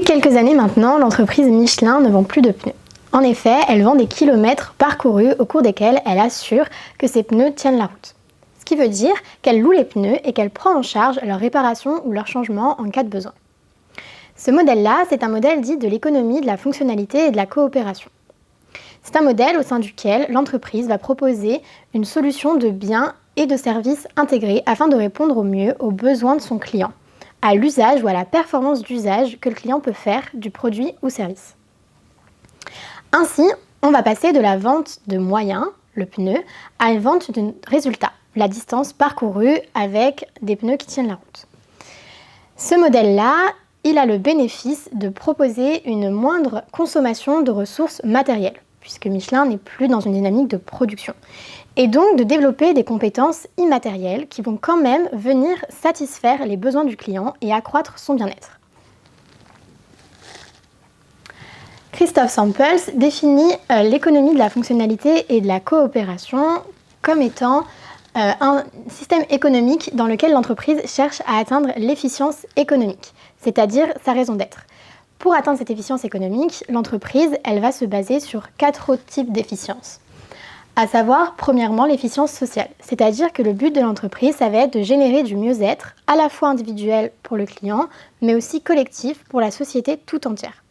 quelques années maintenant, l'entreprise Michelin ne vend plus de pneus. En effet, elle vend des kilomètres parcourus au cours desquels elle assure que ces pneus tiennent la route. Ce qui veut dire qu'elle loue les pneus et qu'elle prend en charge leur réparation ou leur changement en cas de besoin. Ce modèle-là, c'est un modèle dit de l'économie, de la fonctionnalité et de la coopération. C'est un modèle au sein duquel l'entreprise va proposer une solution de biens et de services intégrés afin de répondre au mieux aux besoins de son client, à l'usage ou à la performance d'usage que le client peut faire du produit ou service. Ainsi, on va passer de la vente de moyens, le pneu, à une vente de résultat, la distance parcourue avec des pneus qui tiennent la route. Ce modèle-là, il a le bénéfice de proposer une moindre consommation de ressources matérielles, puisque Michelin n'est plus dans une dynamique de production, et donc de développer des compétences immatérielles qui vont quand même venir satisfaire les besoins du client et accroître son bien-être. Christophe Samples définit l'économie de la fonctionnalité et de la coopération comme étant un système économique dans lequel l'entreprise cherche à atteindre l'efficience économique, c'est-à-dire sa raison d'être. Pour atteindre cette efficience économique, l'entreprise, elle va se baser sur 4 autres types d'efficience. À savoir, premièrement, l'efficience sociale, c'est-à-dire que le but de l'entreprise, ça va être de générer du mieux-être, à la fois individuel pour le client, mais aussi collectif pour la société tout entière.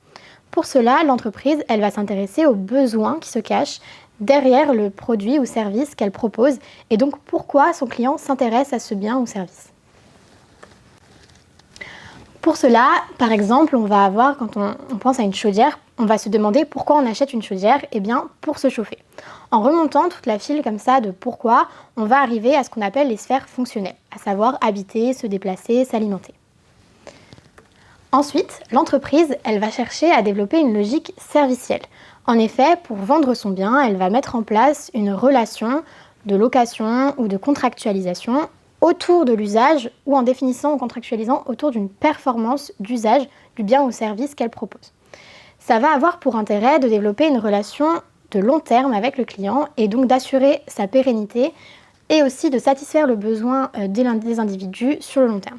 Pour cela, l'entreprise, elle va s'intéresser aux besoins qui se cachent derrière le produit ou service qu'elle propose, et donc pourquoi son client s'intéresse à ce bien ou service. Pour cela, par exemple, on va avoir, quand on pense à une chaudière, on va se demander pourquoi on achète une chaudière. Eh bien, pour se chauffer. En remontant toute la file comme ça de pourquoi, on va arriver à ce qu'on appelle les sphères fonctionnelles, à savoir habiter, se déplacer, s'alimenter. Ensuite, l'entreprise, elle va chercher à développer une logique servicielle. En effet, pour vendre son bien, elle va mettre en place une relation de location ou de contractualisation autour de l'usage ou en définissant ou contractualisant autour d'une performance d'usage du bien ou service qu'elle propose. Ça va avoir pour intérêt de développer une relation de long terme avec le client et donc d'assurer sa pérennité et aussi de satisfaire le besoin des individus sur le long terme.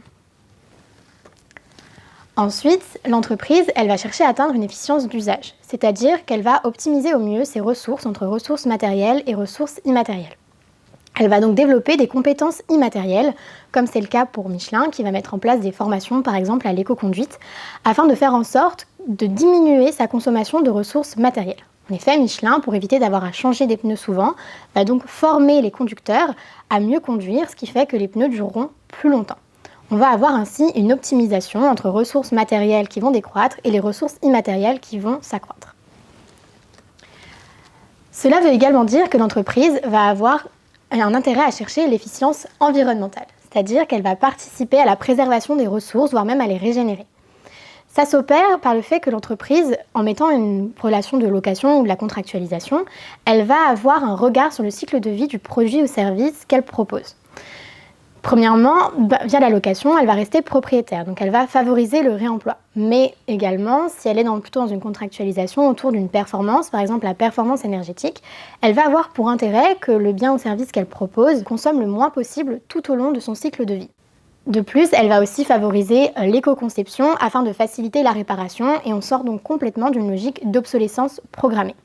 Ensuite, l'entreprise, elle va chercher à atteindre une efficience d'usage, c'est-à-dire qu'elle va optimiser au mieux ses ressources entre ressources matérielles et ressources immatérielles. Elle va donc développer des compétences immatérielles, comme c'est le cas pour Michelin, qui va mettre en place des formations, par exemple à l'éco-conduite, afin de faire en sorte de diminuer sa consommation de ressources matérielles. En effet, Michelin, pour éviter d'avoir à changer des pneus souvent, va donc former les conducteurs à mieux conduire, ce qui fait que les pneus dureront plus longtemps. On va avoir ainsi une optimisation entre ressources matérielles qui vont décroître et les ressources immatérielles qui vont s'accroître. Cela veut également dire que l'entreprise va avoir un intérêt à chercher l'efficience environnementale, c'est-à-dire qu'elle va participer à la préservation des ressources, voire même à les régénérer. Ça s'opère par le fait que l'entreprise, en mettant une relation de location ou de la contractualisation, elle va avoir un regard sur le cycle de vie du produit ou service qu'elle propose. Premièrement, via la location, elle va rester propriétaire, donc elle va favoriser le réemploi. Mais également, si elle est plutôt dans une contractualisation autour d'une performance, par exemple la performance énergétique, elle va avoir pour intérêt que le bien ou service qu'elle propose consomme le moins possible tout au long de son cycle de vie. De plus, elle va aussi favoriser l'éco-conception afin de faciliter la réparation et on sort donc complètement d'une logique d'obsolescence programmée.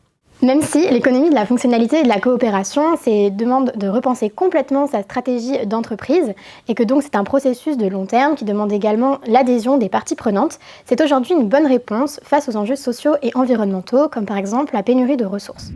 Même si l'économie de la fonctionnalité et de la coopération demande de repenser complètement sa stratégie d'entreprise et que donc c'est un processus de long terme qui demande également l'adhésion des parties prenantes, c'est aujourd'hui une bonne réponse face aux enjeux sociaux et environnementaux comme par exemple la pénurie de ressources.